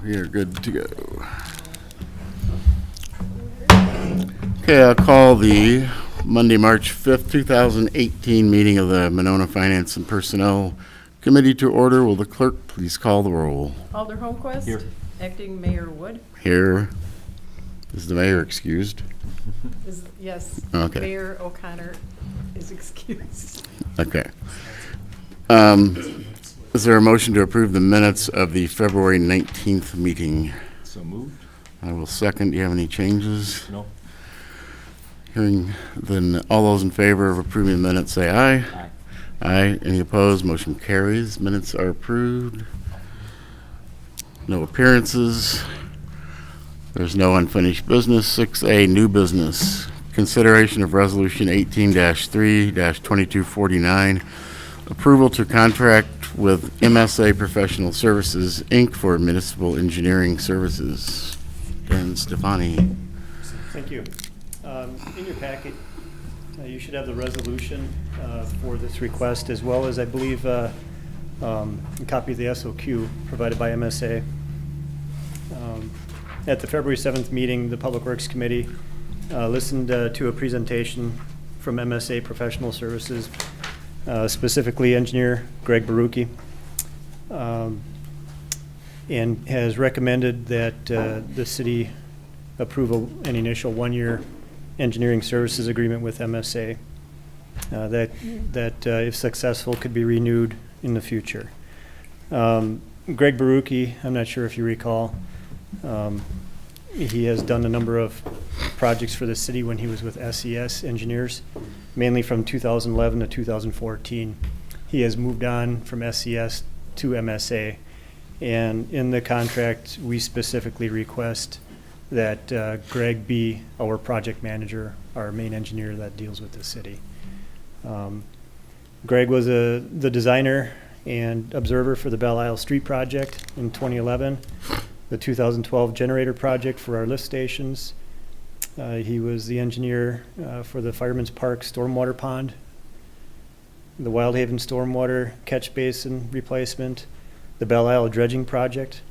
We are good to go. Okay, I'll call the Monday, March 5th, 2018 meeting of the Monona Finance and Personnel Committee to order. Will the clerk please call the roll? Alder Holmquist. Here. Acting Mayor Wood. Here. Is the mayor excused? Yes. Okay. Mayor O'Connor is excused. Okay. Is there a motion to approve the minutes of the February 19th meeting? So moved? I will second. Do you have any changes? No. Hearing, then all those in favor of approving the minutes say aye. Aye. Aye. Any opposed? Motion carries. Minutes are approved. No appearances. There's no unfinished business. 6A, new business. Consideration of Resolution 18-3-2249. Approval to contract with MSA Professional Services, Inc. for municipal engineering services. Dan Stefani. Thank you. In your packet, you should have the resolution for this request, as well as, I believe, a copy of the SOQ provided by MSA. At the February 7th meeting, the Public Works Committee listened to a presentation from MSA Professional Services, specifically engineer Greg Barucki, and has recommended that the city approve an initial one-year engineering services agreement with MSA that if successful, could be renewed in the future. Greg Barucki, I'm not sure if you recall, he has done a number of projects for the city when he was with SES Engineers, mainly from 2011 to 2014. He has moved on from SES to MSA, and in the contract, we specifically request that Greg be our project manager, our main engineer that deals with the city. Greg was the designer and observer for the Belle Isle Street project in 2011, the 2012 generator project for our lift stations. He was the engineer for the Fireman's Park stormwater pond, the Wildhaven stormwater catch basin replacement, the Belle Isle dredging project,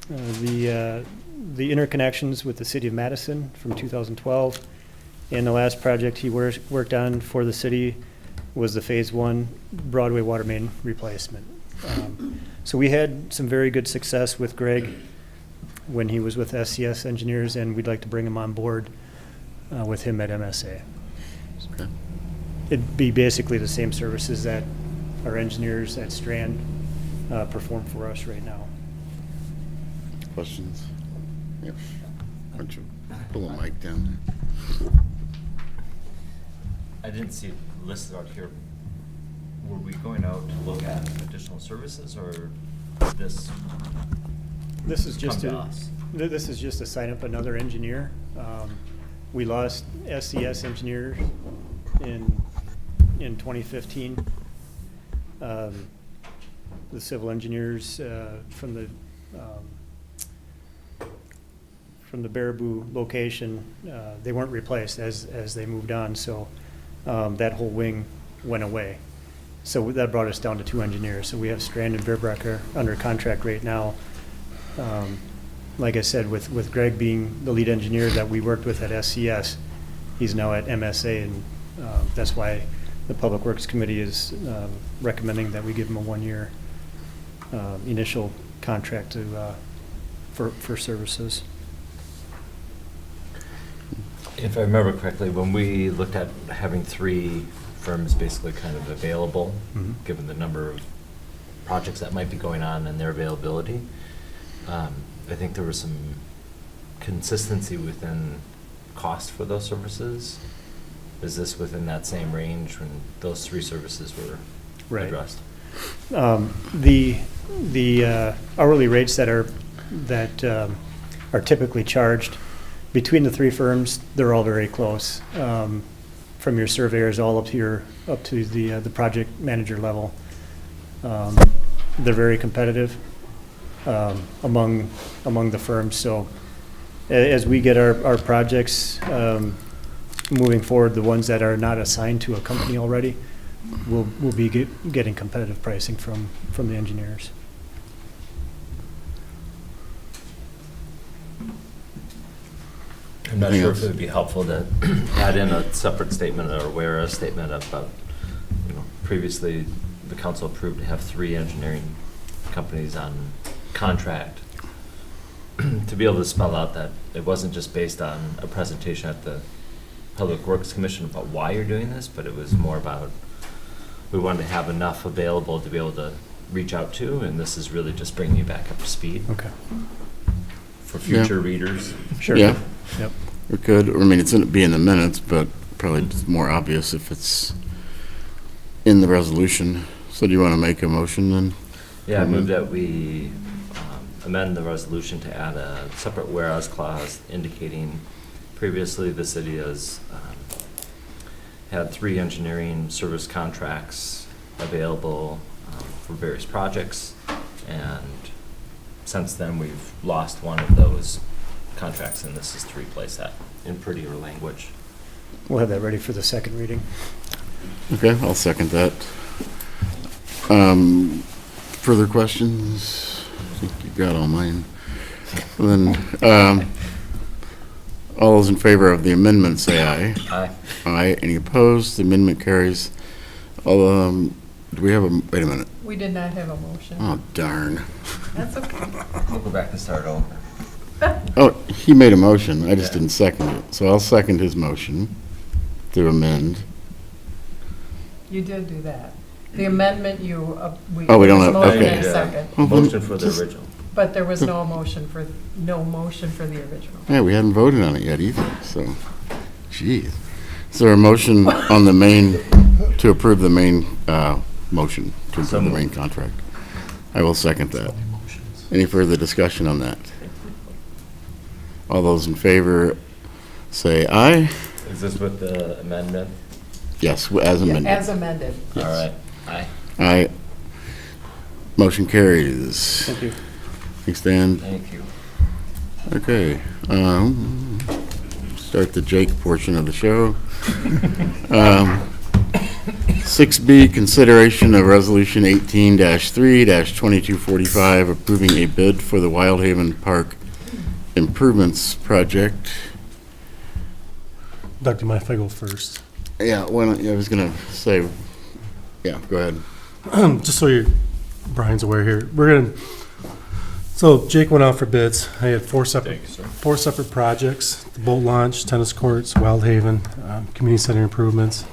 the interconnections with the city of Madison from 2012, and the last project he worked on for the city was the Phase 1 Broadway water main replacement. So we had some very good success with Greg when he was with SCS Engineers, and we'd like to bring him on board with him at MSA. Okay. It'd be basically the same services that our engineers at Strand perform for us right now. Questions? Yes. Why don't you pull the mic down? I didn't see it listed out here. Were we going out to look at additional services, or this This is just come to a, us? this is just to sign up another engineer. We lost SCS Engineers in 2015. The civil engineers from the Baraboo location, they weren't replaced as they moved on, so that whole wing went away. So that brought us down to 2 engineers. So we have Strand and Bearbracker under contract right now. Like I said, with Greg being the lead engineer that we worked with at SCS, he's now at MSA, and that's why the Public Works Committee is recommending that we give him a 1-year initial contract for services. If I remember correctly, when we looked at having 3 firms basically kind of available, Mhm. given the number of projects that might be going on and their availability, I think there was some consistency within cost for those services. Is this within that same range when those 3 services were Right. addressed? The hourly rates that are typically charged between the 3 firms, they're all very close. From your surveyors all up to the project manager level, they're very competitive among the firms. So as we get our projects moving forward, the ones that are not assigned to a company already, we'll be getting competitive pricing from the engineers. I'm not Anything sure if else? it would be helpful to add in a separate statement or whereas statement about, previously the council approved to have 3 engineering companies on contract. To be able to spell out that it wasn't just based on a presentation at the Public Works Commission about why you're doing this, but it was more about, we wanted to have enough available to be able to reach out to, and this is really just bringing you back up to speed Okay. for future readers. Sure. Yeah. Yep. We could, I mean, it's going to be in the minutes, but probably just more obvious if it's in the resolution. So do you want to make a motion then? Yeah, I move that we amend the resolution to add a separate whereas clause indicating previously the city has had 3 engineering service contracts available for various projects, and since then we've lost one of those contracts, and this is to replace that in prettier language. We'll have that ready for the second reading. Okay, I'll second that. Further questions? I think you got all mine. Then, all those in favor of the amendment, say aye. Aye. Aye. Any opposed? The amendment carries. Do we have a, wait a minute. We did not have a motion. Oh, darn. That's okay. We'll go back and start over. Oh, he made a motion. I just Yeah. didn't second it. So I'll second his motion to amend. You did do that. The amendment you, Oh, we there don't was have- motion okay. and a second, Well, then Motion for the just- original. but there was no motion for the original. Yeah, we hadn't voted on it yet either, so, geez. Is there a motion on the main, to approve the main, motion, to So approve the moved. main contract? I will second that. Any further discussion on that? All those in favor, say aye. Is this with the amendment? Yes, as Yeah, amended. as amended. All right. Aye. Aye. Motion carries. Thank you. Thanks, Dan. Thank you. Okay, start the Jake portion of the show. 6B, consideration of Resolution 18-3-2245, approving a bid for the Wildhaven Park Improvements Project. Doug, do you mind if I go first? Yeah, why don't, I was gonna say, yeah, go ahead. Just so Brian's aware here, so Jake went out for bids. I had four separate projects: the boat launch, tennis courts, Wildhaven, community center improvements.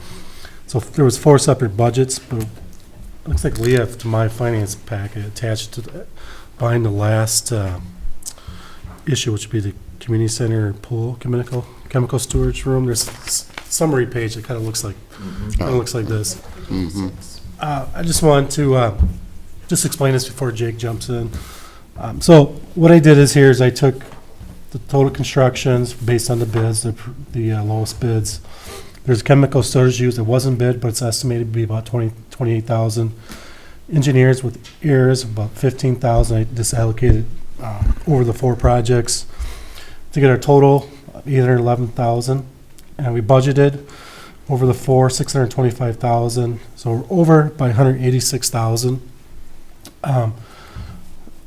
So there was 4 separate budgets, but it looks like Leah, to my finance packet, attached to behind the last issue, which would be the community center pool chemical storage room. There's a summary page that kind of looks like this. Mhm. I just want to just explain this before Jake jumps in. So what I did is I took the total constructions based on the bids, the lowest bids. There's chemical storage used that wasn't bid, but it's estimated to be about 28,000. Engineers with ears, about 15,000. I just allocated over the 4 projects to get our total 811,000. And we budgeted over the 4, 625,000. So we're over by 186,000.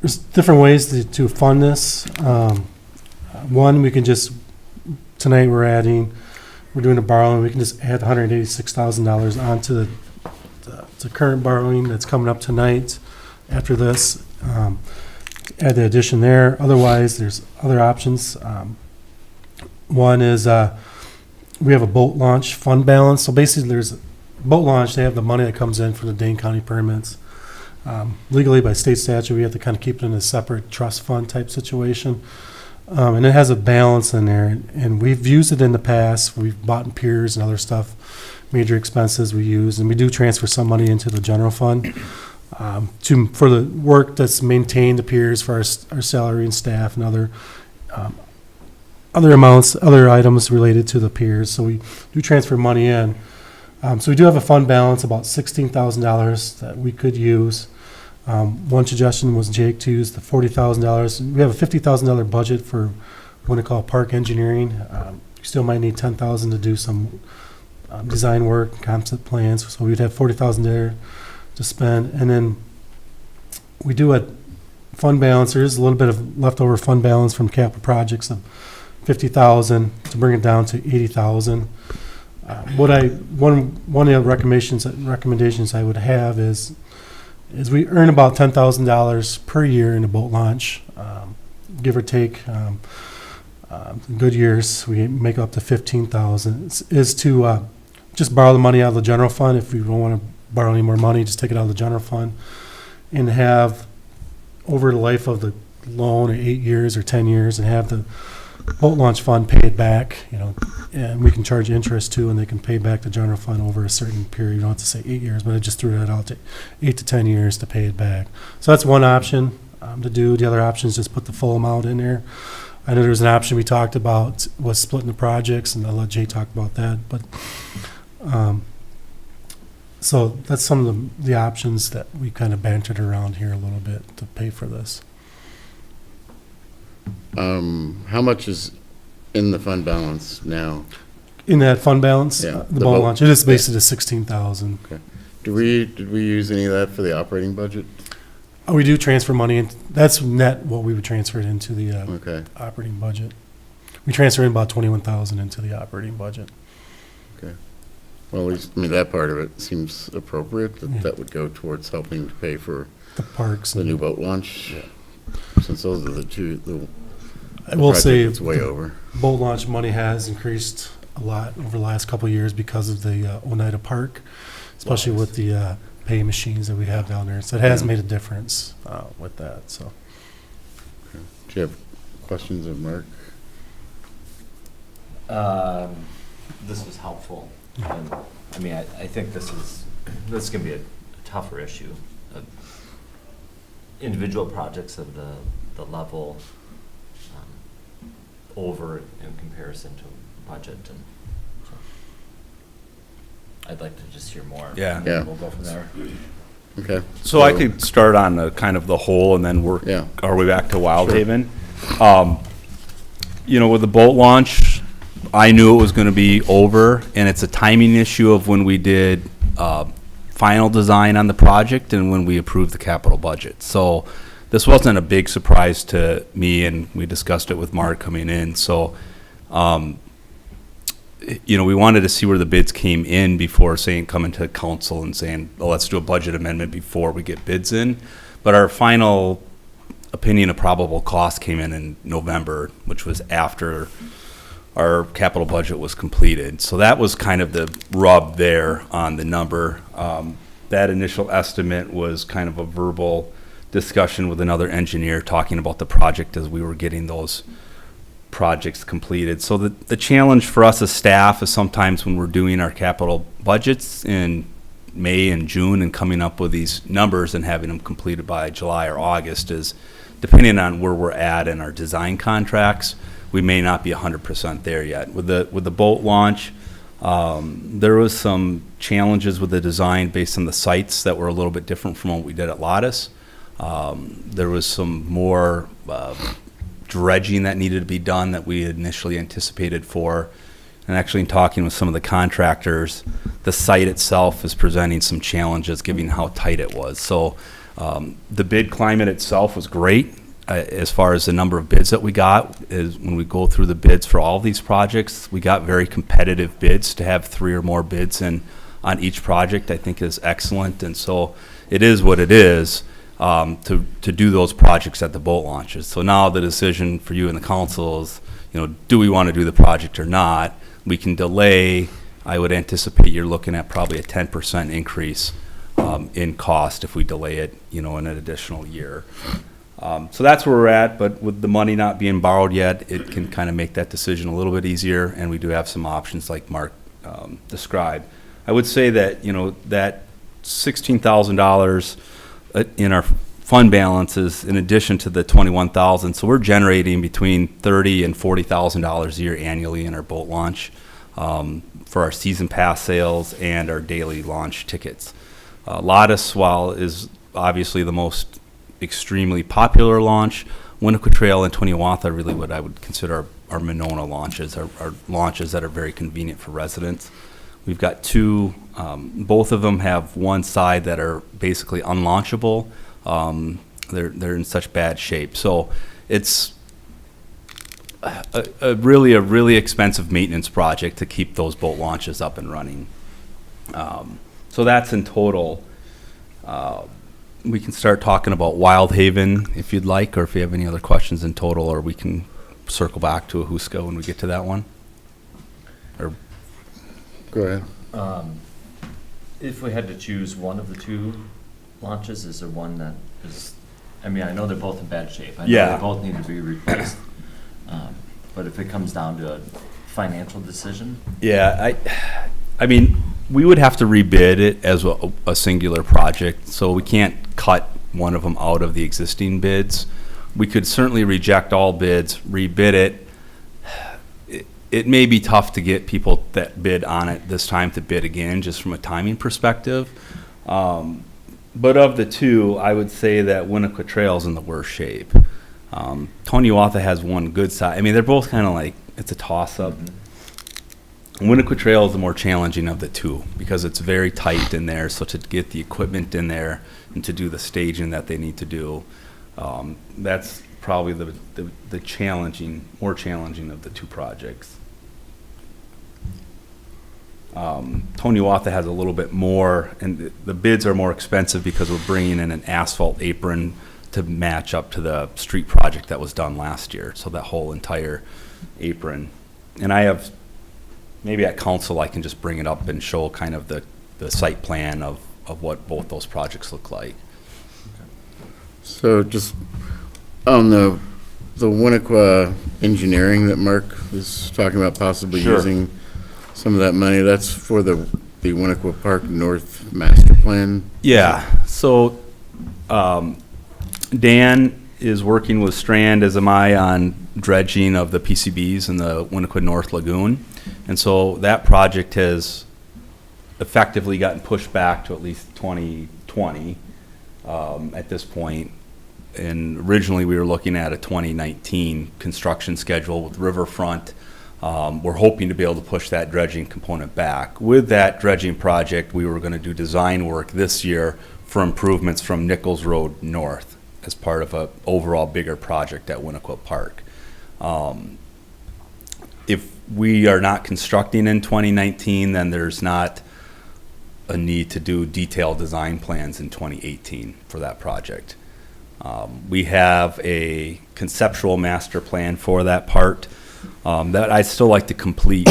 There's different ways to fund this. One, we can just, tonight we're doing a borrowing, we can just add $186,000 onto the current borrowing that's coming up tonight after this. Add the addition there. Otherwise, there's other options. One is we have a boat launch fund balance. So basically, there's a boat launch, they have the money that comes in from the Dane County permits. Legally, by state statute, we have to kind of keep it in a separate trust fund type situation. And it has a balance in there, and we've used it in the past. We've bought piers and other stuff, major expenses we use, and we do transfer some money into the general fund for the work that's maintained the piers for our salary and staff and other amounts, other items related to the piers. So we do transfer money in. So we do have a fund balance, about $16,000 that we could use. One suggestion was Jake to use the $40,000. We have a $50,000 budget for what we call park engineering. We still might need $10,000 to do some design work, concept plans. So we'd have $40,000 there to spend. And then we do a fund balance. There is a little bit of leftover fund balance from capital projects of 50,000 to bring it down to 80,000. One of the recommendations I would have is we earn about $10,000 per year in a boat launch, give or take. Good years, we make up to 15,000. Is to just borrow the money out of the general fund. If we don't want to borrow any more money, just take it out of the general fund, and have over the life of the loan, 8 years or 10 years, and have the boat launch fund pay it back. And we can charge interest too, and they can pay back the general fund over a certain period. You don't have to say 8 years, but I just threw that out to 8 to 10 years to pay it back. So that's one option to do. The other option is just put the full amount in there. I know there was an option we talked about was splitting the projects, and I'll let Jay talk about that. But so that's some of the options that we kind of bantered around here a little bit to pay for this. How much is in the fund balance now? In that fund balance, Yeah, the the boat boat- launch, it is basically the 16,000. Did we use any of that for the operating budget? Oh, we do transfer money, and that's net what we would transfer it into the Okay, operating budget. We transfer in about 21,000 into the operating budget. well, at least, that part of it seems appropriate, Yeah. that would go towards helping to pay for The parks. the and- new boat launch. Since those are the I will say, it's way over. boat launch money has increased a lot over the last couple of years because of the Oneida Park, especially with the pay machines that we have down there. So it has made a difference with that, so. Do you have questions of Mark? This was helpful. And, I think this is going to be a tougher issue. Individual projects of the level over in comparison to budget, and so I'd like to just hear more. Yeah. And then Yeah. we'll go from there. Okay. So I could start on the kind of the whole and then work Yeah. our way back to Wild Sure. Haven. With the boat launch, I knew it was going to be over, and it's a timing issue of when we did final design on the project and when we approved the capital budget. So this wasn't a big surprise to me, and we discussed it with Mark coming in. So, we wanted to see where the bids came in before coming to council and saying, well, let's do a budget amendment before we get bids in. But our final opinion of probable cost came in November, which was after our capital budget was completed. So that was kind of the rub there on the number. That initial estimate was kind of a verbal discussion with another engineer talking about the project as we were getting those projects completed. So the challenge for us as staff is sometimes when we're doing our capital budgets in May and June and coming up with these numbers and having them completed by July or August is, depending on where we're at in our design contracts, we may not be 100% there yet. With the boat launch, there was some challenges with the design based on the sites that were a little bit different from what we did at Lotus. There was some more dredging that needed to be done that we had initially anticipated for. And actually, in talking with some of the contractors, the site itself is presenting some challenges given how tight it was. So the bid climate itself was great. As far as the number of bids that we got, is when we go through the bids for all of these projects, we got very competitive bids. To have 3 or more bids on each project, I think is excellent. And so it is what it is to do those projects at the boat launches. So now the decision for you and the council is, do we want to do the project or not? We can delay. I would anticipate you're looking at probably a 10% increase in cost if we delay it, in an additional year. So that's where we're at, but with the money not being borrowed yet, it can kind of make that decision a little bit easier, and we do have some options like Mark described. I would say that, that $16,000 in our fund balances in addition to the $21,000, so we're generating between $30,000 and $40,000 a year annually in our boat launch for our season pass sales and our daily launch tickets. Lotus, while is obviously the most extremely popular launch, Winnequa Trail and Tonawatha are really what I would consider our Monona launches, our launches that are very convenient for residents. We've got 2, both of them have one side that are basically unlaunchable. They're in such bad shape. So it's a really expensive maintenance project to keep those boat launches up and running. So that's in total. We can start talking about Wild Haven if you'd like, or if you have any other questions in total, or we can circle back to Ahuska when we get to that one. Or Go ahead. If we had to choose one of the two launches, is there one that is, I mean, I know they're both in bad shape. I know Yeah. they both need to be replaced. But if it comes down to a financial decision, yeah, I mean, we would have to rebid it as a singular project, so we can't cut one of them out of the existing bids. We could certainly reject all bids, rebid it. It may be tough to get people that bid on it this time to bid again, just from a timing perspective. But of the two, I would say that Winnequa Trail's in the worst shape. Toniuatha has one good side. I mean, they're both kind of like, it's a toss-up. Winnequa Trail is the more challenging of the two because it's very tight in there. So to get the equipment in there and to do the staging that they need to do, that's probably the challenging, more challenging of the two projects. Toniuatha has a little bit more, and the bids are more expensive because we're bringing in an asphalt apron to match up to the street project that was done last year. So that whole entire apron. And I have, maybe at council, I can just bring it up and show kind of the site plan of what both those projects look like. So just on the Winnequa engineering that Mark was talking about possibly Sure. using some of that money, that's for the Winnequa Park North Master Plan? Yeah, so Dan is working with Strand, as am I, on dredging of the PCBs in the Winnequa North Lagoon. And so that project has effectively gotten pushed back to at least 2020 at this point. And originally, we were looking at a 2019 construction schedule with Riverfront. We're hoping to be able to push that dredging component back. With that dredging project, we were going to do design work this year for improvements from Nichols Road North as part of a overall bigger project at Winnequa Park. If we are not constructing in 2019, then there's not a need to do detailed design plans in 2018 for that project. We have a conceptual master plan for that part that I'd still like to complete.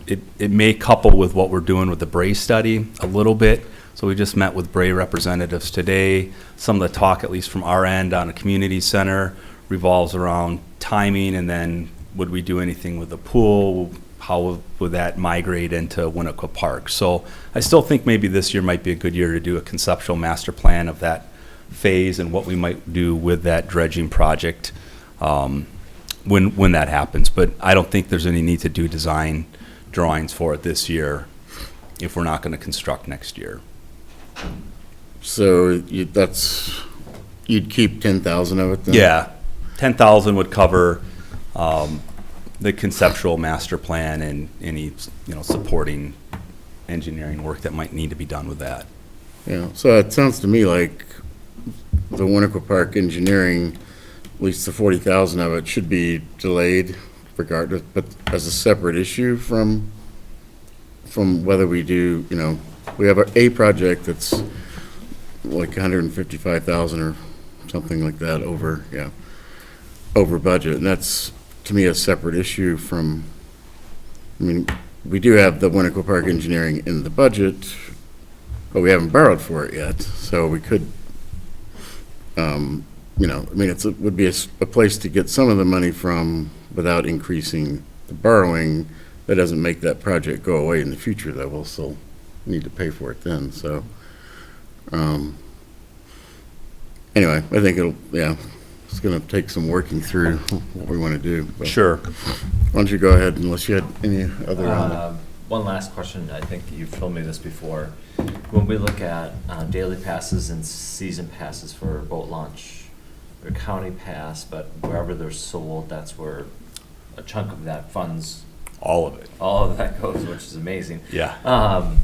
It may couple with what we're doing with the Bray study a little bit. So we just met with Bray representatives today. Some of the talk, at least from our end on a community center, revolves around timing, and then would we do anything with the pool? How would that migrate into Winnequa Park? So I still think maybe this year might be a good year to do a conceptual master plan of that phase and what we might do with that dredging project when that happens. But I don't think there's any need to do design drawings for it this year if we're not going to construct next year. So you'd keep 10,000 of it then? Yeah, 10,000 would cover the conceptual master plan and any, supporting engineering work that might need to be done with that. Yeah, so it sounds to me like the Winnequa Park engineering, at least the 40,000 of it should be delayed regardless, but as a separate issue from whether we do, we have a project that's like 155,000 or something like that over budget. And that's, to me, a separate issue from, we do have the Winnequa Park engineering in the budget, but we haven't borrowed for it yet. So we could, it would be a place to get some of the money from without increasing the borrowing. That doesn't make that project go away in the future, though. We'll still need to pay for it then. So, anyway, I think it's going to take some working through what we want to do. But Sure. why don't you go ahead, unless you had any other. one last question. I think you've told me this before. When we look at daily passes and season passes for boat launch, or county pass, but wherever they're sold, that's where a chunk of that funds. All of it. All of that goes, which is amazing. Yeah.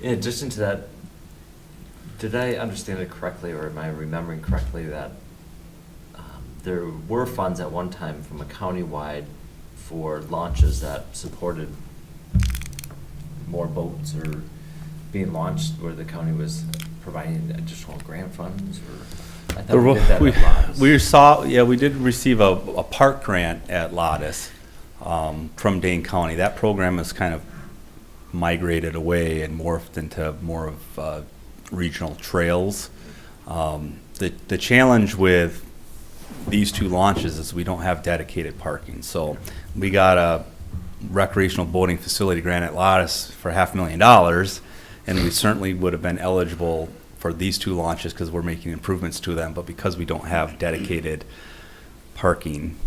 In addition to that, did I understand it correctly, or am I remembering correctly that there were funds at one time from a countywide for launches that supported more boats or being launched where the county was providing additional grant funds or? I thought we did that We- at Lottis. We saw, yeah, we did receive a park grant at Lottis from Dane County. That program has kind of migrated away and morphed into more of regional trails. The challenge with these two launches is we don't have dedicated parking. So we got a recreational boating facility grant at Lottis for $500,000, and we certainly would have been eligible for these two launches because we're making improvements to them, but because we don't have dedicated parking,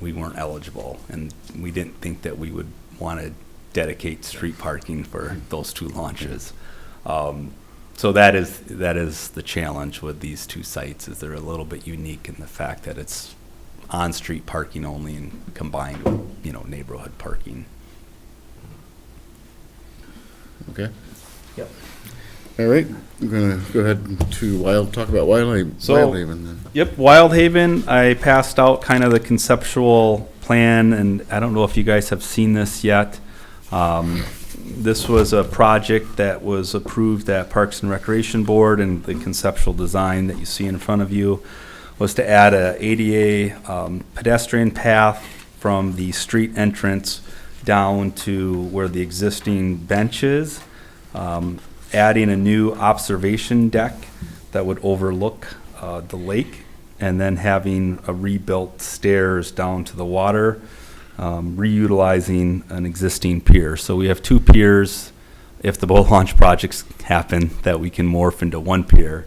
we weren't eligible, and we didn't think that we would want to dedicate street parking for those two launches. So that is the challenge with these two sites, is they're a little bit unique in the fact that it's on-street parking only and combined with, neighborhood parking. Okay. Yep. All right, I'm gonna go ahead to talk about Wildhaven. So- Wildhaven then. Yep, Wildhaven, I passed out kind of the conceptual plan, and I don't know if you guys have seen this yet. This was a project that was approved at Parks and Recreation Board, and the conceptual design that you see in front of you was to add a ADA pedestrian path from the street entrance down to where the existing bench is, adding a new observation deck that would overlook the lake, and then having a rebuilt stairs down to the water, reutilizing an existing pier. So we have two piers, if the boat launch projects happen, that we can morph into one pier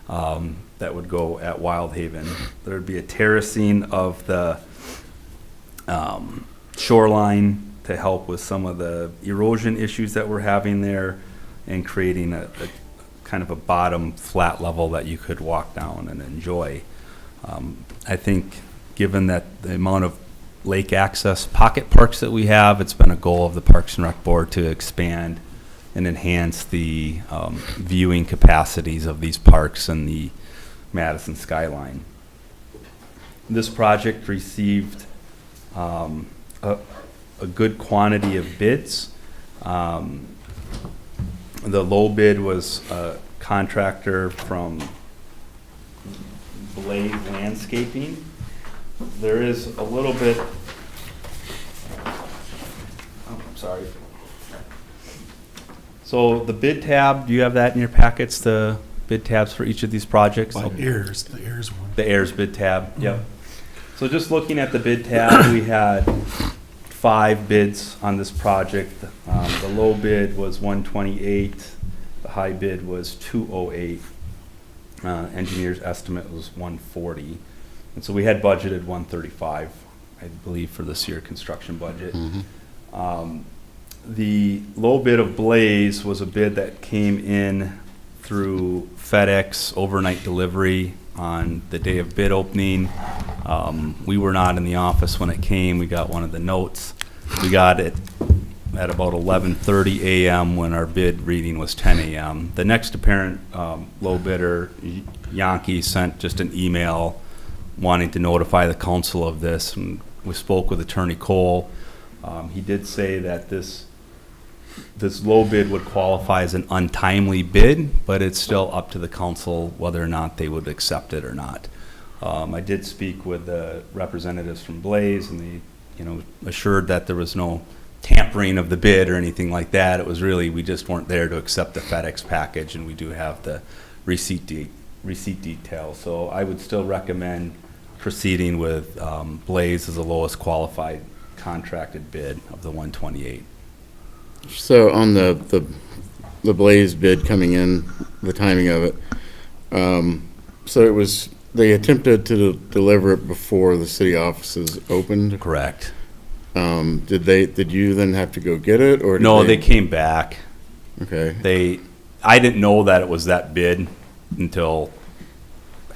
that would go at Wildhaven. There'd be a terracing of the shoreline to help with some of the erosion issues that we're having there, and creating a kind of a bottom flat level that you could walk down and enjoy. I think, given that the amount of lake access pocket parks that we have, it's been a goal of the Parks and Rec Board to expand and enhance the viewing capacities of these parks and the Madison skyline. This project received a good quantity of bids. The low bid was a contractor from Blade Landscaping. There is a little bit, I'm sorry. So the bid tab, do you have that in your packets, the bid tabs for each of these projects? The airs one. The AIRS bid tab, yep. So just looking at the bid tab, we had 5 bids on this project. The low bid was 128, the high bid was 208. Engineer's estimate was 140. And so we had budgeted 135, I believe, for this year construction budget. The low bid of Blaze was a bid that came in through FedEx overnight delivery on the day of bid opening. We were not in the office when it came. We got one of the notes. We got it at about 11:30 a.m. when our bid reading was 10 a.m. The next apparent low bidder, Yankee, sent just an email wanting to notify the council of this. And we spoke with Attorney Cole. He did say that this low bid would qualify as an untimely bid, but it's still up to the council whether or not they would accept it or not. I did speak with the representatives from Blaze, and they, assured that there was no tampering of the bid or anything like that. It was really, we just weren't there to accept the FedEx package, and we do have the receipt detail. So I would still recommend proceeding with Blaze as the lowest qualified contracted bid of the 128. So on the Blaze bid coming in, the timing of it, so it was, they attempted to deliver it before the city offices opened. Correct. Did you then have to go get it, or? No, they came back. Okay. I didn't know that it was that bid until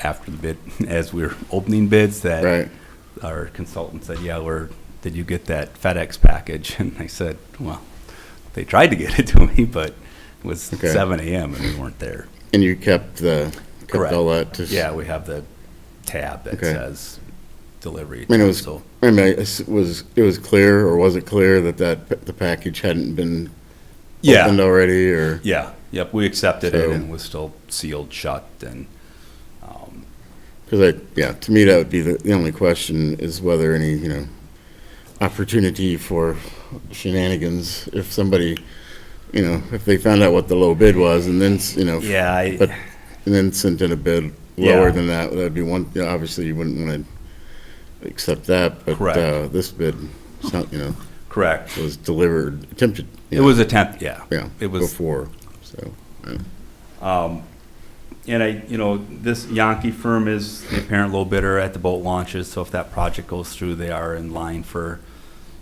after the bid, as we were opening bids, that Right. our consultant said, did you get that FedEx package? And I said, well, they tried to get it to me, but it was Okay. 7 a.m. and we weren't there. And you kept Correct. all that to? Yeah, we have the tab that Okay. says delivery. I mean, it was, So, I mean, it was clear, or was it clear that the package hadn't been yeah, opened already, or? yeah, yep, we accepted it So- and it was still sealed shut and, Because to me, that would be the only question is whether any, opportunity for shenanigans, if somebody, if they found out what the low bid was and then, yeah, but, and then sent in a bid Yeah. lower than that, that'd be one, obviously you wouldn't want to accept that, but, Correct. this bid, correct. was delivered, attempted. It was yeah. Yeah, It was, before, so, and this Yankee firm is the apparent low bidder at the boat launches, so if that project goes through, they are in line for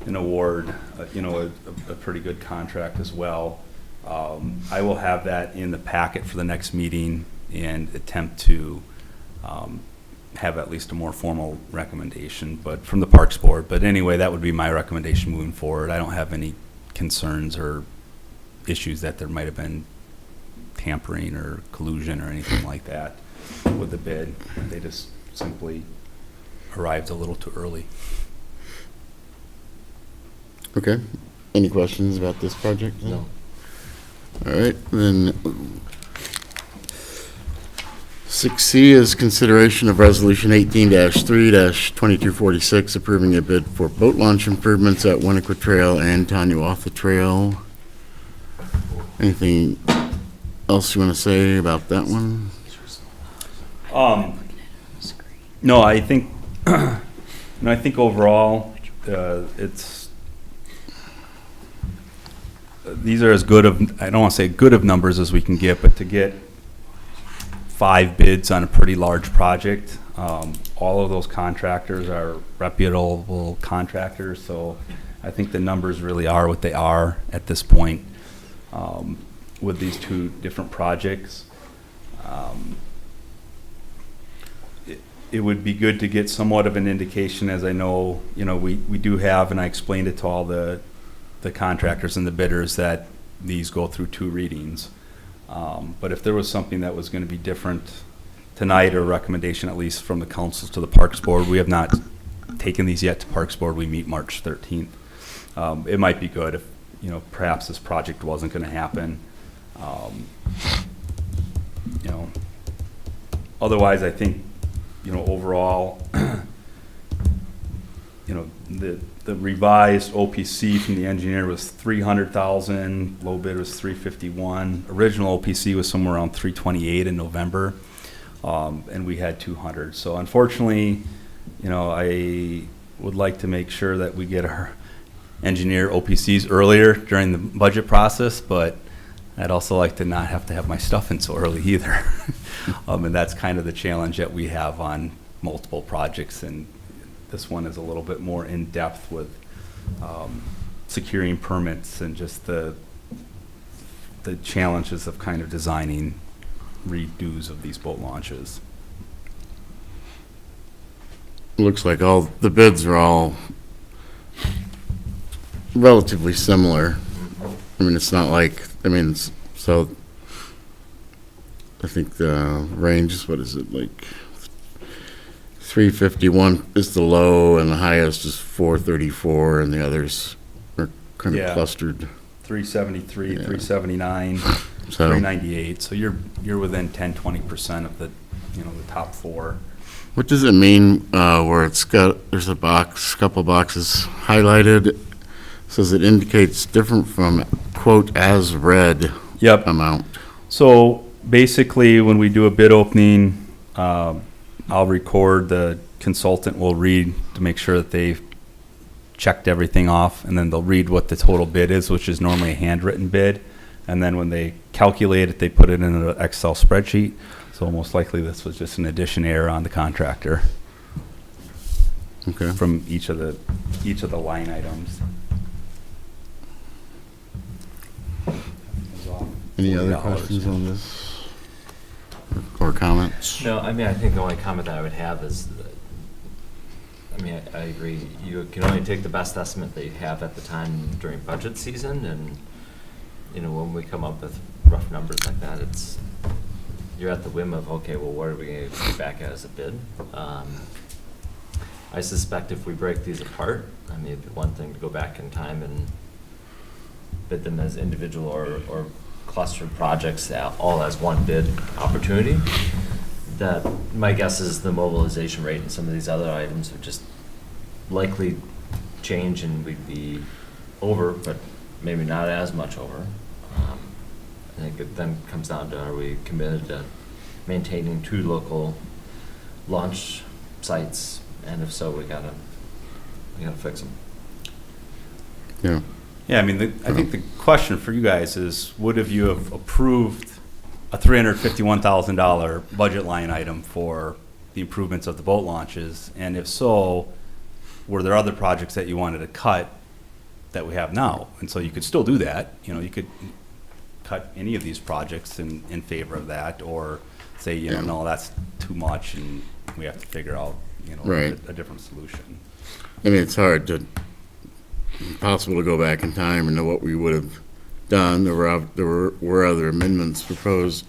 an award, a pretty good contract as well. I will have that in the packet for the next meeting and attempt to have at least a more formal recommendation, but from the Parks Board. But anyway, that would be my recommendation moving forward. I don't have any concerns or issues that there might have been tampering or collusion or anything like that with the bid. They just simply arrived a little too early. okay. Any questions about this project? then? No. All right, then 6C is consideration of Resolution 18-3-2246, approving a bid for boat launch improvements at Winnequa Trail and Tanyawatha Trail. Anything else you want to say about that one? No, I think, I think overall, these are as good of, I don't want to say good of numbers as we can get, but to get 5 bids on a pretty large project, all of those contractors are reputable contractors, so I think the numbers really are what they are at this point with these 2 different projects. It would be good to get somewhat of an indication, as I know, we do have, and I explained it to all the contractors and the bidders, that these go through 2 readings. But if there was something that was going to be different tonight, or a recommendation at least from the council to the Parks Board, we have not taken these yet to Parks Board. We meet March 13th. It might be good if, perhaps this project wasn't going to happen. Otherwise, I think, overall, the revised OPC from the engineer was 300,000, low bid was 351. Original OPC was somewhere around 328 in November, and we had 200. So unfortunately, I would like to make sure that we get our engineer OPCs earlier during the budget process, but I'd also like to not have to have my stuff in so early either. And that's kind of the challenge that we have on multiple projects, and this one is a little bit more in-depth with securing permits and just the challenges of kind of designing redos of these boat launches. Looks like all, the bids are all relatively similar. I mean, it's not like, so I think the range is, what is it, like 351 is the low and the highest is 434, and the others are kind of Yeah. clustered. 373, Yeah. 379, So, 398. So you're within 10-20% of the the top 4. what does it mean where it's got, there's a box, couple boxes highlighted, says it indicates different from, quote, as read Yep. amount. So basically, when we do a bid opening, I'll record, the consultant will read to make sure that they've checked everything off, and then they'll read what the total bid is, which is normally a handwritten bid. And then when they calculate it, they put it in an Excel spreadsheet. So most likely this was just an addition error on the contractor Okay. from each of the line items. Any other $40. questions on this? Or comments? No, I think the only comment that I would have is, I agree, you can only take the best estimate that you have at the time during budget season, and, when we come up with rough numbers like that, you're at the whim of, okay, well, what are we going to get back as a bid? I suspect if we break these apart, I mean, it'd be one thing to go back in time and bid them as individual or clustered projects, all as one bid opportunity. That, my guess is the mobilization rate and some of these other items would just likely change and we'd be over, but maybe not as much over. I think it then comes down to, are we committed to maintaining 2 local launch sites? And if so, we gotta fix them. Yeah. Yeah, I mean, I think the question for you guys is, would have you have approved a $351,000 budget line item for the improvements of the boat launches? And if so, were there other projects that you wanted to cut that we have now? And so you could still do that. You know, you could cut any of these projects in favor of that, or say, you know, Yeah. no, that's too much and we have to figure out, you know, Right. a different solution. I mean, it's impossible to go back in time and know what we would have done. There were other amendments proposed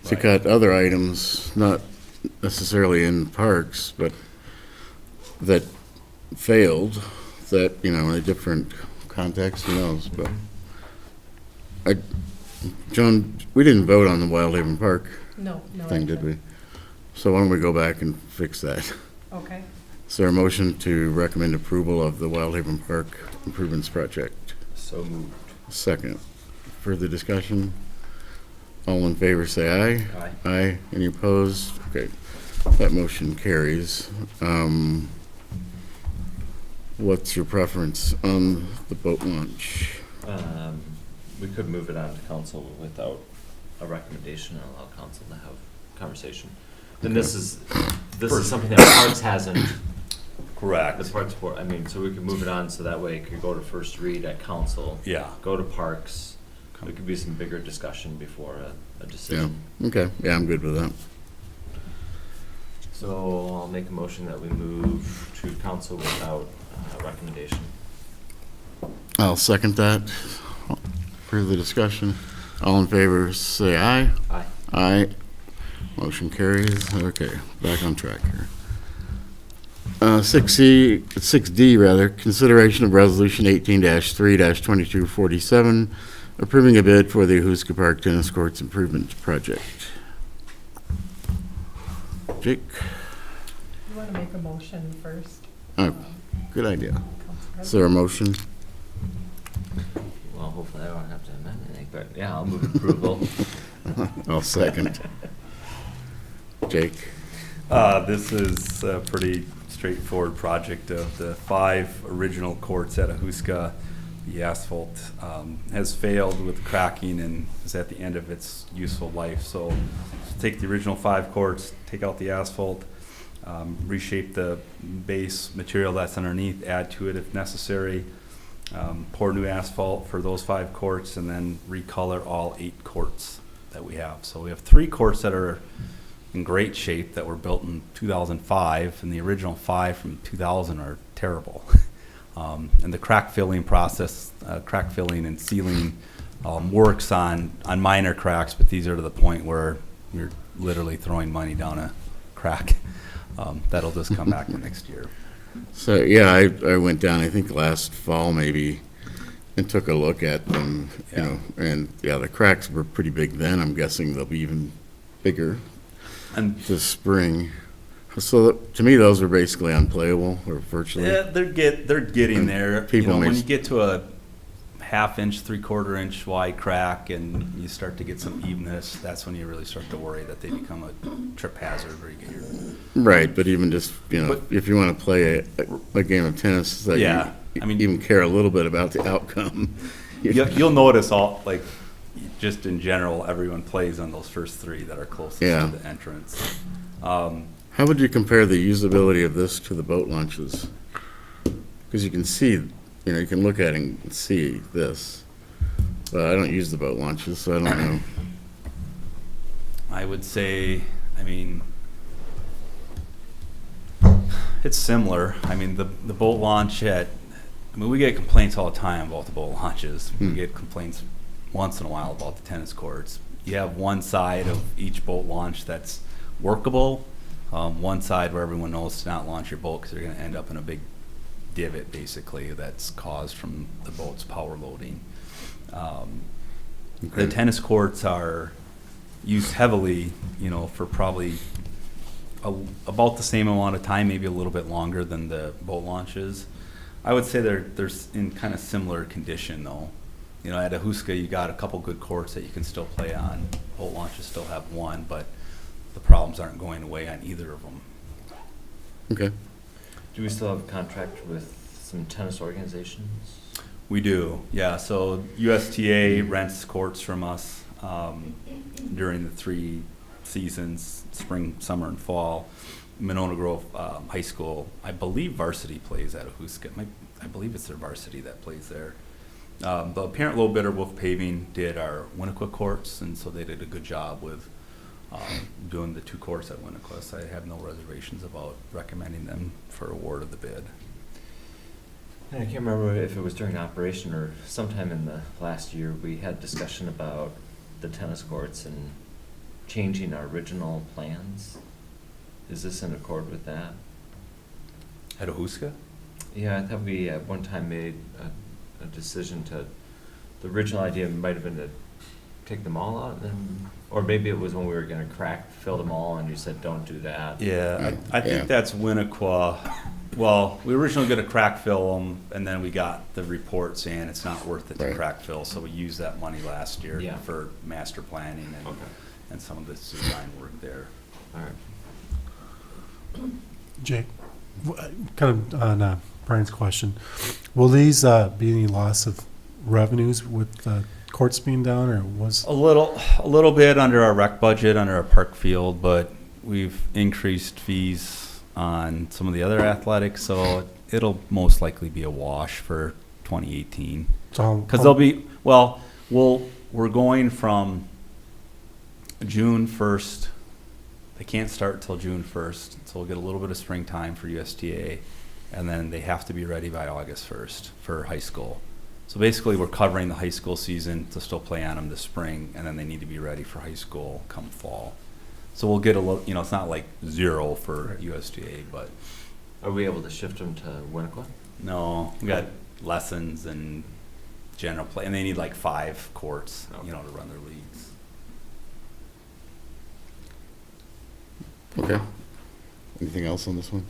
to Right. cut other items, not necessarily in parks, but that failed, that, you know, in a different context, who knows, but Joan, we didn't vote on the Wild Haven Park No, no. thing, did action. we? So why don't we go back and fix that? Okay. Is there a motion to recommend approval of the Wild Haven Park improvements project? So moved. Second. Further discussion? All in favor, say aye. Aye. Aye. Any opposed? Okay, that motion carries. What's your preference on the boat launch? We could move it on to council without a recommendation and allow council to have conversation. And this is something that Parks hasn't, Correct. the Parks Board, I mean, so we could move it on so that way it could go to first read at council. Yeah. Go to Parks. There could be some bigger discussion before a decision. Okay, yeah, I'm good with that. So I'll make a motion that we move to council without recommendation. I'll second that. Further discussion? All in favor, say aye. Aye. Aye. Motion carries. Okay, back on track here. 6D rather, consideration of resolution 18-3-2247, approving a bid for the Huska Park Tennis Courts Improvement Project. Jake? You want to make a motion first? Oh, good idea. Council Is there a motion? Well, hopefully I don't have to amend anything, but yeah, I'll move approval. I'll second. Jake? This is a pretty straightforward project of the 5 original courts at Ahuska. The asphalt has failed with cracking and is at the end of its useful life. So take the original 5 courts, take out the asphalt, reshape the base material that's underneath, add to it if necessary, pour new asphalt for those 5 courts, and then recolor all 8 courts that we have. So we have 3 courts that are in great shape that were built in 2005, and the original 5 from 2000 are terrible. And the crack filling process, crack filling and sealing works on minor cracks, but these are to the point where you're literally throwing money down a crack. That'll just come back the next year. So, yeah, I went down, I think last fall maybe, and took a look at them, you Yeah. know, and, yeah, the cracks were pretty big then. I'm guessing they'll be even bigger And this spring. So, to me, those are basically unplayable, or virtually. yeah, they're getting there. You People know, may when s- you get to a 1/2 inch, 3/4 inch wide crack, and you start to get some evenness, that's when you really start to worry that they become a trip hazard where you get your. Right, but even just, you know, But- if you want to play a game of tennis, that Yeah, I mean- you even care a little bit about the outcome. You'll notice all, like, just in general, everyone plays on those first 3 that are closest Yeah. to the entrance. How would you compare the usability of this to the boat launches? Because you can see, you know, you can look at it and see this. But I don't use the boat launches, so I don't know. I would say, I mean, it's similar. I mean, the boat launch I mean, we get complaints all the time about the boat launches. We get complaints once in a while about the tennis courts. You have one side of each boat launch that's workable, One side where everyone knows to not launch your boat because you're going to end up in a big divot, basically, that's caused from the boat's power loading. The tennis courts are used heavily, for probably about the same amount of time, maybe a little bit longer than the boat launches. I would say they're in kind of similar condition, though. At Ahuska, you got a couple good courts that you can still play on. Boat launches still have one, but the problems aren't going away on either of them. Okay. Do we still have a contract with some tennis organizations? We do, yeah. So USTA rents courts from us during the 3 seasons, spring, summer, and fall. Monona Grove High School, I believe varsity plays at Ahuska. I believe it's their varsity that plays there. The parent low bidder, Wolf Paving, did our Winnequa courts, and so they did a good job with doing the 2 courts at Winnequa. So I have no reservations about recommending them for award of the bid. I can't remember if it was during operation or sometime in the last year, we had discussion about the tennis courts and changing our original plans. Is this in accord with that? At Ahuska? Yeah, I thought we at one time made a decision the original idea might have been to take them all out, and then, or maybe it was when we were gonna fill them all, and you said, don't do that. Yeah, I Yeah. think that's Winnequa. Well, we were originally going to crack fill them, and then we got the report saying it's not worth it to Right. crack fill, so we used that money last year Yeah. for master planning Okay. and some of this design work there. All right. Jake, kind of on Brian's question, will these be any loss of revenues with the courts being down, or was? A little bit under our rec budget, under our park field, but we've increased fees on some of the other athletics, so it'll most likely be a wash for 2018. Because they'll be, we're going from June 1st. They can't start till June 1st, so we'll get a little bit of springtime for USTA, and then they have to be ready by August 1st for high school. So basically, we're covering the high school season to still play on them this spring, and then they need to be ready for high school come fall. So we'll get a little, it's not like 0 for USDA, but Are we able to shift them to Winnequa? no, we got lessons and general play, and they need like 5 courts, Okay. to run their leagues. Okay. Anything else on this one?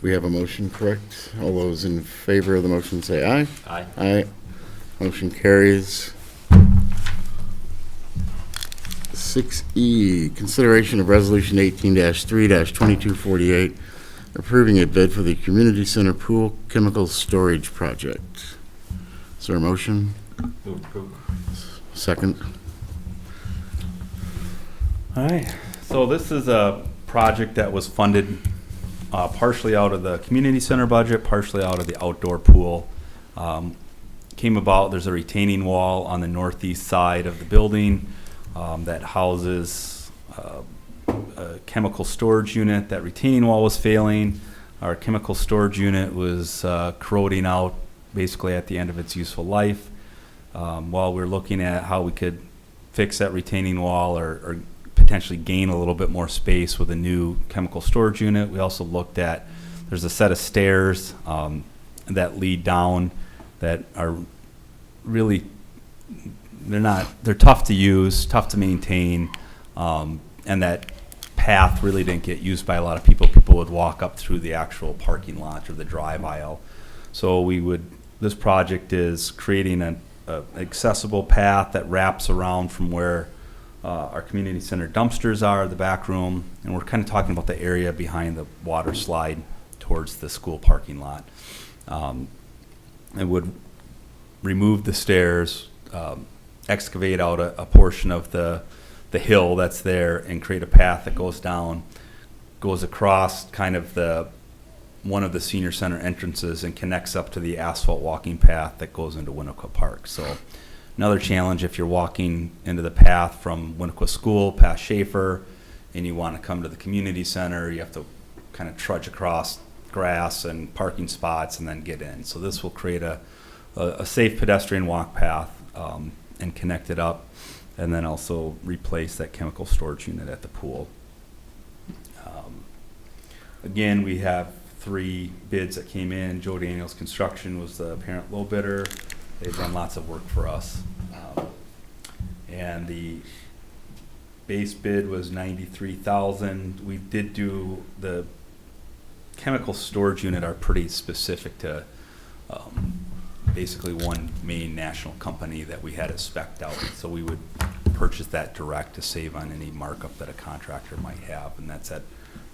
We have a motion, correct? All those in favor of the motion say aye. Aye. Aye. Motion carries. 6E, consideration of resolution 18-3-2248, approving a bid for the community center pool chemical storage project. Is there a motion? Move approval. Second? All right. So this is a project that was funded partially out of the community center budget, partially out of the outdoor pool. Came about, there's a retaining wall on the northeast side of the building that houses a chemical storage unit. That retaining wall was failing. Our chemical storage unit was corroding out basically at the end of its useful life. While we're looking at how we could fix that retaining wall or potentially gain a little bit more space with a new chemical storage unit, we also looked at, there's a set of stairs that lead down that are really, they're tough to use, tough to maintain, and that path really didn't get used by a lot of people. People would walk up through the actual parking lot or the drive aisle. So this project is creating an accessible path that wraps around from where our community center dumpsters are, the back room, and we're kind of talking about the area behind the water slide towards the school parking lot. It would remove the stairs, excavate out a portion of the hill that's there, and create a path that goes down, goes across kind of one of the senior center entrances and connects up to the asphalt walking path that goes into Winnequa Park. So another challenge if you're walking into the path from Winnequa School past Schaefer and you want to come to the community center, you have to kind of trudge across grass and parking spots and then get in. So this will create a safe pedestrian walk path and connect it up. and then also replace that chemical storage unit at the pool. Again, we have 3 bids that came in. Joe Daniels Construction was the apparent low bidder. They've done lots of work for us. And the base bid was $93,000. We did do the chemical storage unit are pretty specific to basically one main national company that we had it spec'd out. So we would purchase that direct to save on any markup that a contractor might have, and that's at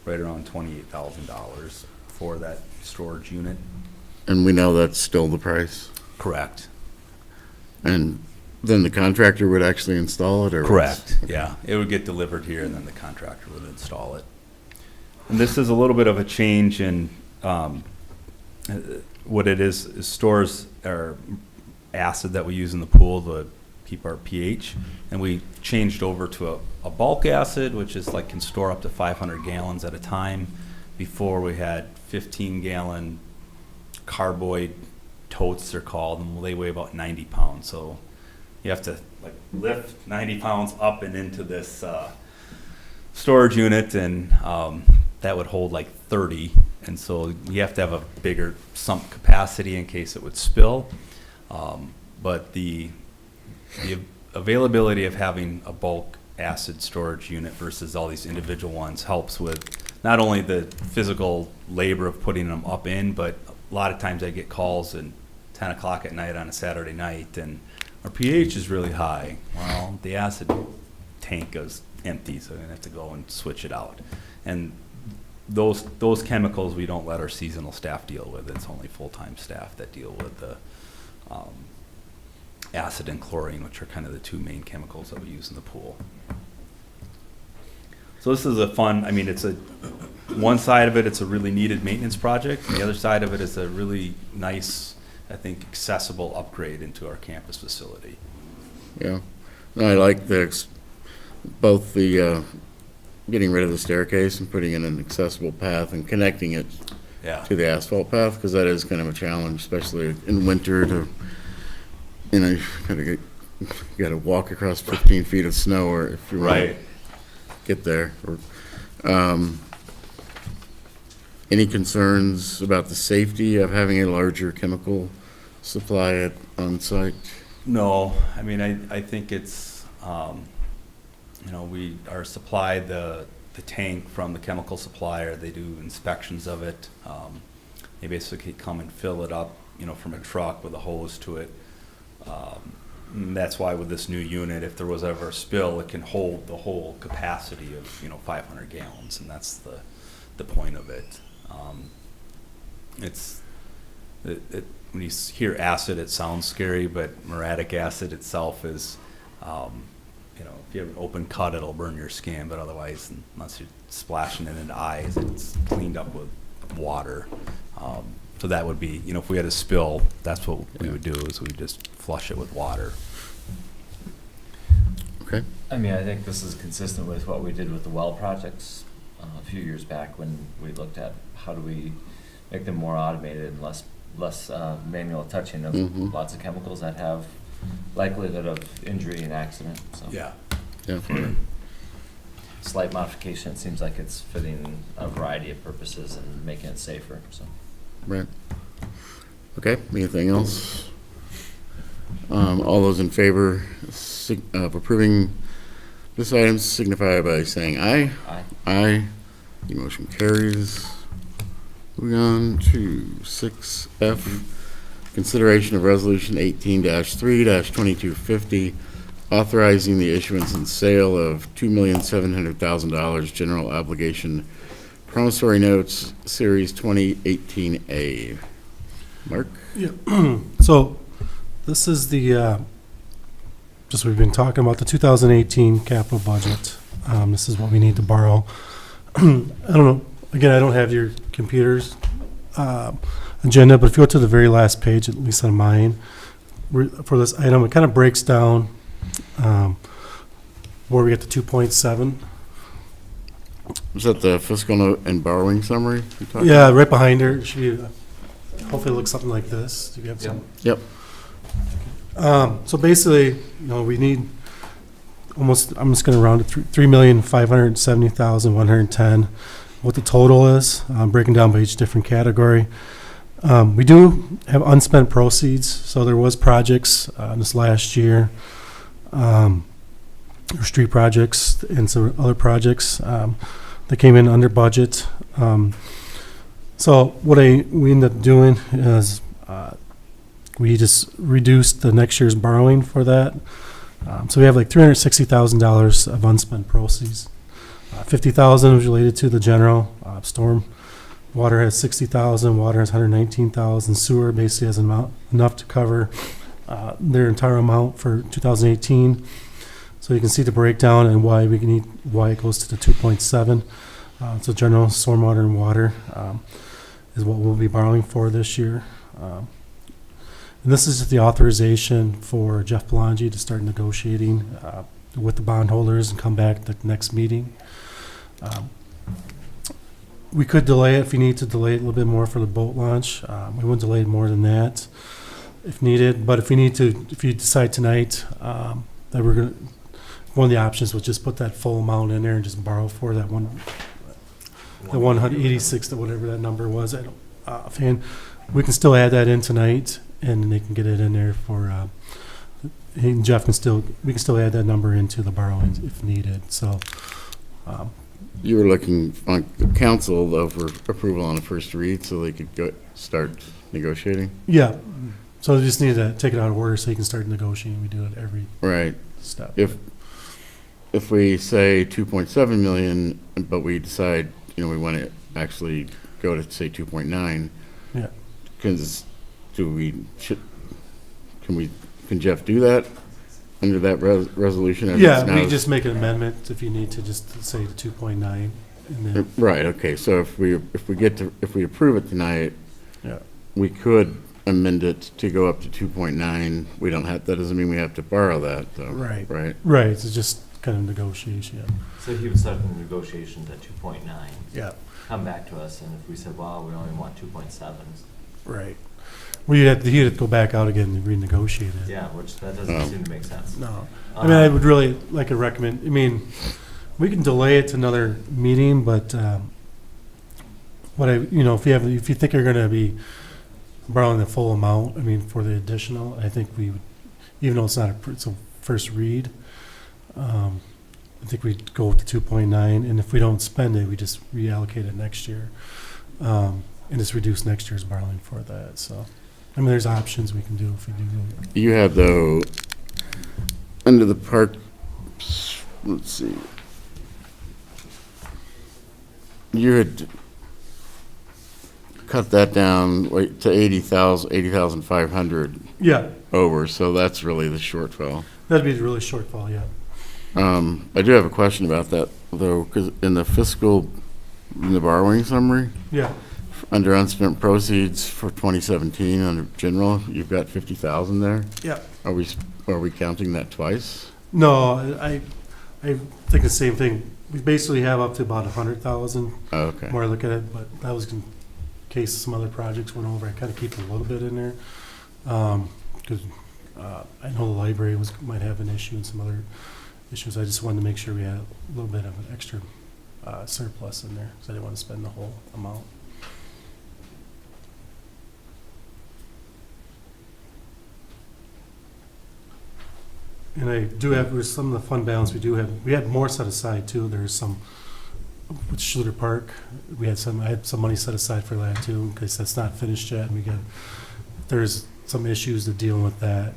right around $28,000 for that storage unit. And we know that's still the price. Correct. And then the contractor would actually install it, or? Correct, yeah. It would get delivered here, and then the contractor would install it. And this is a little bit of a change in what it is stores our acid that we use in the pool to keep our pH. And we changed over to a bulk acid, which is like can store up to 500 gallons at a time. Before we had 15-gallon carboy totes, they're called, and they weigh about 90 pounds. So you have to like lift 90 pounds up and into this storage unit, and that would hold like 30. And so you have to have a bigger sump capacity in case it would spill. But the availability of having a bulk acid storage unit versus all these individual ones helps with not only the physical labor of putting them up in, but a lot of times I get calls at 10 o'clock at night on a Saturday night, and our pH is really high. Well, the acid tank goes empty, so I'm gonna have to go and switch it out. And those chemicals we don't let our seasonal staff deal with. It's only full-time staff that deal with the acid and chlorine, which are kind of the 2 main chemicals that we use in the pool. So this is a fun, I mean, one side of it, it's a really needed maintenance project. And the other side of it is a really nice, I think, accessible upgrade into our campus facility. Yeah. No, I like both the getting rid of the staircase and putting in an accessible path and connecting it Yeah. to the asphalt path, because that is kind of a challenge, especially in winter to, you gotta walk across 15 feet of snow, or if you want to Right. get there. Any concerns about the safety of having a larger chemical supply on site? No, I mean, I think it's, we are supplied the tank from the chemical supplier. They do inspections of it. They basically come and fill it up, from a truck with a hose to it. And that's why with this new unit, if there was ever a spill, it can hold the whole capacity of, 500 gallons, and that's the point of it. When you hear acid, it sounds scary, but muriatic acid itself is, if you have an open cut, it'll burn your skin, but otherwise, unless you're splashing it into eyes, it's cleaned up with water. So that would be, if we had a spill, that's what we would do, is we just flush it with water. Okay. I mean, I think this is consistent with what we did with the well projects a few years back when we looked at how do we make them more automated and less manual touching of Mhm. lots of chemicals that have likelihood of injury and accident. So Yeah. Yeah. slight modification, it seems like it's fitting a variety of purposes and making it safer. So Right. Okay, anything else? All those in favor of approving this item signify by saying aye. I Aye. The motion carries. Moving on to 6F, consideration of resolution 18-3-2250, authorizing the issuance and sale of $2,700,000 general obligation promissory notes, series 2018A. Mark? Yeah. So this is the, just we've been talking about the 2018 capital budget. This is what we need to borrow. I don't know, again, I don't have your computer's agenda, but if you go to the very last page, at least on mine, for this item, it kind of breaks down where we get the 2.7. Is that the fiscal note and borrowing summary you talked Yeah, about? right behind her. She hopefully it looks something like this. Do you have some? Yep. So basically, we need almost, I'm just gonna round it, 3,570,110, what the total is, breaking down by each different category. We do have unspent proceeds, so there was projects, this last year, or street projects and some other projects, that came in under budget. So what we ended up doing is, we just reduced the next year's borrowing for that. So we have like $360,000 of unspent proceeds. 50,000 was related to the general storm. Water has 60,000. Water has 119,000. Sewer basically has enough to cover their entire amount for 2018. So you can see the breakdown and why it goes to the 2.7. So general stormwater and water is what we'll be borrowing for this year. And this is the authorization for Jeff Belangi to start negotiating with the bondholders and come back at the next meeting. We could delay it if you need to delay it a little bit more for the boat launch. We wouldn't delay it more than that if needed. But if you decide tonight that we're going to, one of the options was just put that full amount in there and just borrow for that the 186, whatever that number was. Offhand, we can still add that in tonight, and they can get it in there for. Jeff we can still add that number into the borrowings if needed. So. You were looking on the council, though, for approval on a first read so they could start negotiating? Yeah. So they just need to take it out of order so you can start negotiating. We do it every Right. step. If we say 2.7 million, but we decide, we want to actually go to, say, 2.9. Yeah. Can Jeff do that under that resolution? as Yeah, it's we now? just make an amendment if you need to just say the 2.9 and then, Right, okay, so if we approve it tonight, yeah. we could amend it to go up to 2.9. That doesn't mean we have to borrow that, though. Right. Right, Right, it's just kind of negotiation. So he would start the negotiations at 2.9, Yeah. come back to us, and if we said, well, we only want 2.7, Right. Well, you'd have to go back out again and renegotiate it. yeah, which that doesn't seem to make sense. No. I mean, I would really like to recommend, we can delay it to another meeting, but if you think you're going to be borrowing the full amount, for the additional, I think we would, even though it's a first read, I think we'd go with the 2.9, and if we don't spend it, we just reallocate it next year, and just reduce next year's borrowing for that, so. There's options we can do if we do. you have, though, under the park, let's see. You had cut that down to 80,500 Yeah, over, so that's really the shortfall. that'd be a really shortfall, yeah. I do have a question about that, though, because in the borrowing summary, Yeah, under unspent proceeds for 2017 under general, you've got 50,000 there. yeah. Are we counting that twice? No, I think the same thing. We basically have up to about 100,000 Oh, okay. more I look at it, but that was in case some other projects went over. I kind of keep a little bit in there. Because I know the library might have an issue and some other issues. I just wanted to make sure we had a little bit of an extra surplus in there, so I didn't want to spend the whole amount. And I do have, with some of the fund balance we had more set aside too. There's some, with Schluter Park, I had some money set aside for that too, because that's not finished yet, and there's some issues to deal with that.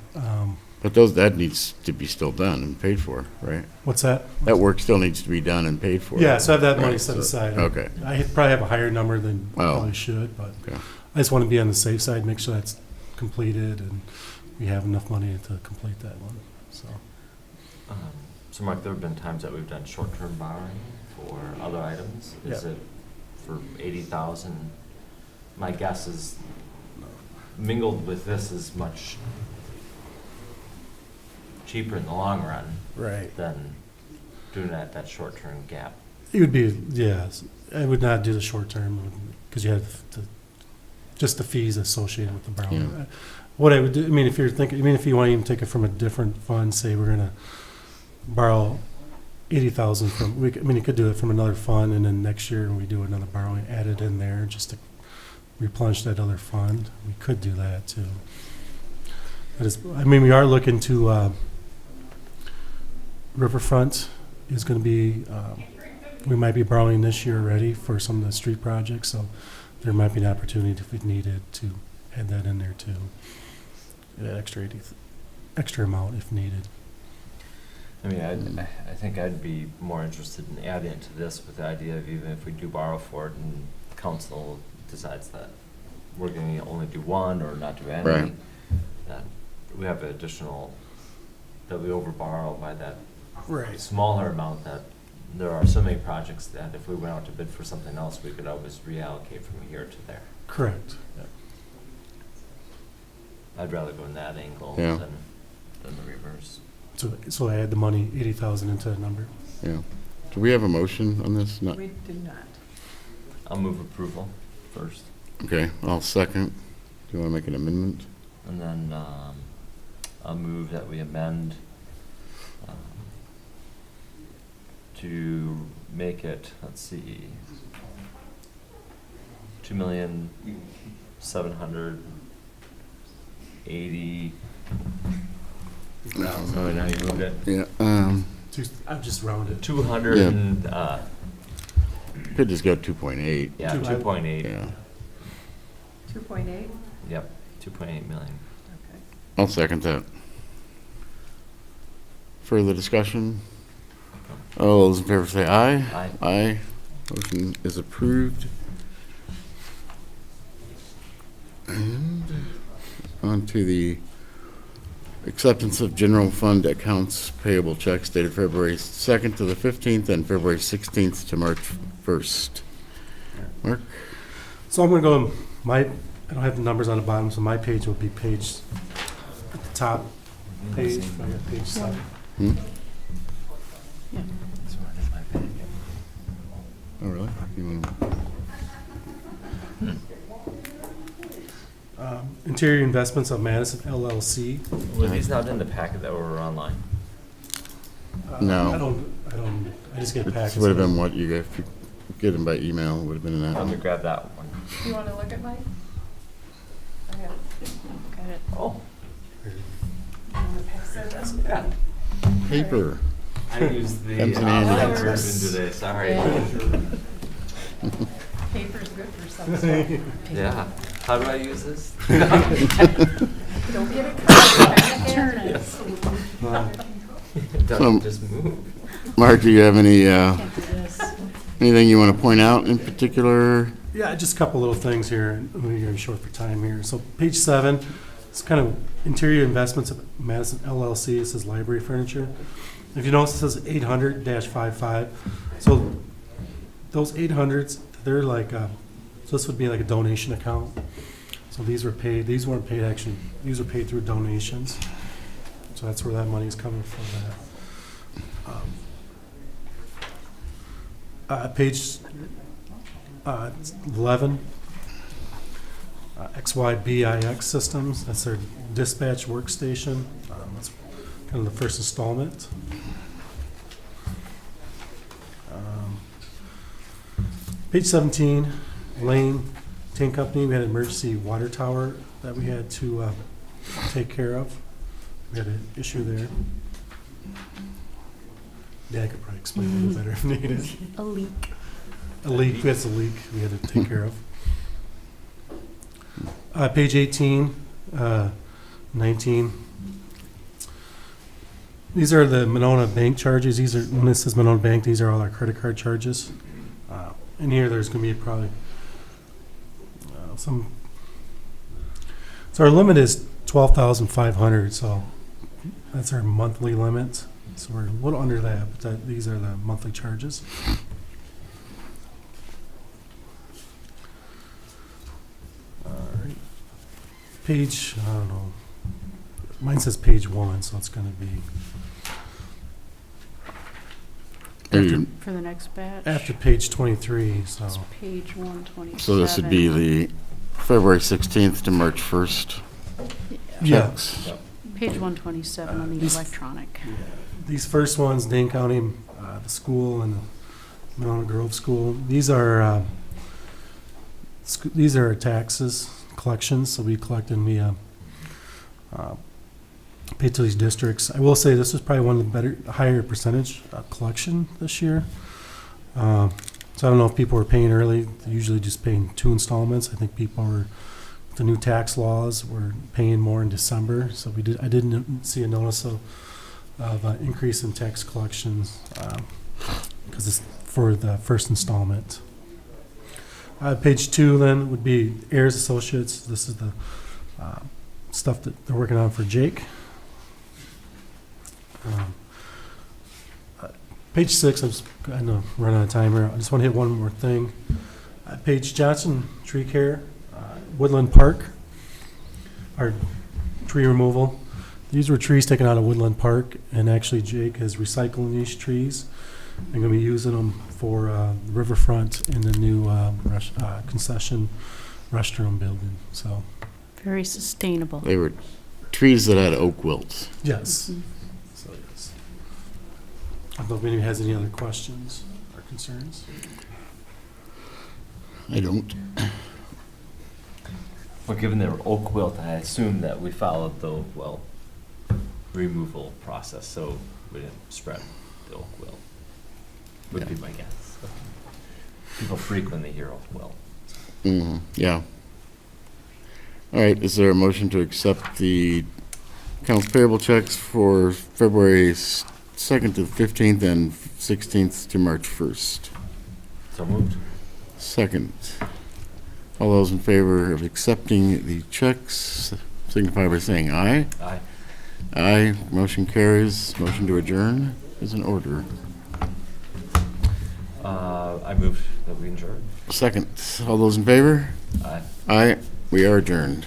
But that needs to be still done and paid for, right? What's that? That work still needs to be done and paid for. Yeah, so I have that money Right, set so- aside. Okay. I probably have a higher number than Oh. probably should, but Okay. I just want to be on the safe side, make sure that's completed, and we have enough money to complete that one, so. So Mark, there have been times that we've done short-term borrowing for other items. Is Yeah. it for 80,000? My guess is mingled with this is much cheaper in the long run Right. than doing that short-term gap. It would be, yes, I would not do the short term, because you have just the fees associated with the borrowing. Yeah. What I would do, if you're thinking, if you want to even take it from a different fund, say we're gonna borrow 80,000 from, I mean, you could do it from another fund, and then next year we do another borrowing, add it in there just to replenish that other fund. We could do that too. That is, I mean, we are looking to, Riverfront is gonna be, we might be borrowing this year already for some of the street projects, so there might be an opportunity if we needed to add that in there too. That extra amount if needed. I mean, I think I'd be more interested in adding to this with the idea of even if we do borrow for it and council decides that we're going to only do one or not do any, Right. that we have additional, that we over borrow by that Right. smaller amount, that there are so many projects that if we went out to bid for something else, we could always reallocate from here to there. Correct. I'd rather go in that angle Yeah. than the reverse. So I add the money, 80,000 into that number. Yeah. Do we have a motion on this? No. We did not. I'll move approval first, Okay, I'll second. Do you want to make an amendment? and then I'll move that we amend to make it, let's see, 2,780,000. Oh, now you moved it. Yeah, I've just rounded. 200 Yeah. and, could just go 2.8. yeah, Two- 2.8. Yeah. 2.8? Yep, 2.8 million. Okay. I'll second that. Further discussion? All those in favor say aye. Aye. Aye. Motion is approved. And on to the acceptance of general fund accounts payable checks dated February 2nd to the 15th and February 16th to March 1st. Mark? So I'm gonna go, I don't have the numbers on the bottom, so my page will be page, at the top page, I got page 7. Hmm? Yeah. It's right in my bag. Oh, really? You wanna- Interior Investments of Madison LLC. Were these not in the packet that were online? No. I just get This packets. would have been what you get, if you get them by email, would have been in Let that. me grab that one. Do you want to look at mine? I got it. Oh. You want to pass that down? Paper. I used the Comes in online handy. version today, sorry. Yeah. Paper's good for some stuff. Yeah, how do I use this? Don't get a cut. Turn it. It So- doesn't just move. Mark, do you have any, anything you want to point out in particular? Yeah, just a couple little things here. We're short for time here. So page 7, it's kind of Interior Investments of Madison LLC. It says library furniture. If you notice, it says 800-55. So those 800s, they're like, so this would be like a donation account. So these were paid, these weren't paid actually, these were paid through donations. So that's where that money is coming from. Page 11, XYBIX Systems, that's their dispatch workstation. That's kind of the first installment. Page 17, Lane Tank Company, we had an emergency water tower that we had to take care of. We had an issue there. Dad could probably explain it a little better if needed. A leak. A leak, that's a leak we had to take care of. Page 18, 19. These are the Monona Bank charges. These are, when this says Monona Bank, these are all our credit card charges. In here, there's gonna be probably some, so our limit is 12,500, so that's our monthly limit. So we're a little under that, but these are the monthly charges. Alright. Page, I don't know, mine says page 1, so it's gonna be Are you- For the next batch. after page 23, so. It's page 127. So this would be the February 16th to March 1st Yeah. checks. Yep. Page 127 on the These- electronic. These first ones, Dane County, the school and the Monona Grove School, these are taxes, collections, so we collect and we pay to these districts. I will say this was probably one of the higher percentage collection this year. So I don't know if people were paying early, they're usually just paying 2 installments. I think people were, the new tax laws were paying more in December, so I didn't see a notice of increase in tax collections, because it's for the first installment. Page 2 then would be Ayers Associates. This is the stuff that they're working on for Jake. Page 6, I'm just kind of running out of time here. I just want to hit one more thing. Page Johnson Tree Care, Woodland Park, our tree removal. These were trees taken out of Woodland Park, and actually Jake is recycling these trees. They're going to be using them for the riverfront in the new concession restroom building. So, Very sustainable. They were trees that had oak wilts. yes. Mhm. So, yes. I don't know if anyone has any other questions or concerns. I don't. Well, given they were oak wilt, I assume that we followed the oak wilt removal process, so we didn't spread the oak wilt. Would be my guess. People frequently hear oak wilt. Yeah. All right, is there a motion to accept the accounts payable checks for February 2nd to 15th and 16th to March 1st? So moved. Second. All those in favor of accepting the checks signify by saying aye. Aye. Aye, motion carries. Motion to adjourn is in order. I moved that we adjourn. Second. All those in favor? Aye. Aye, we are adjourned.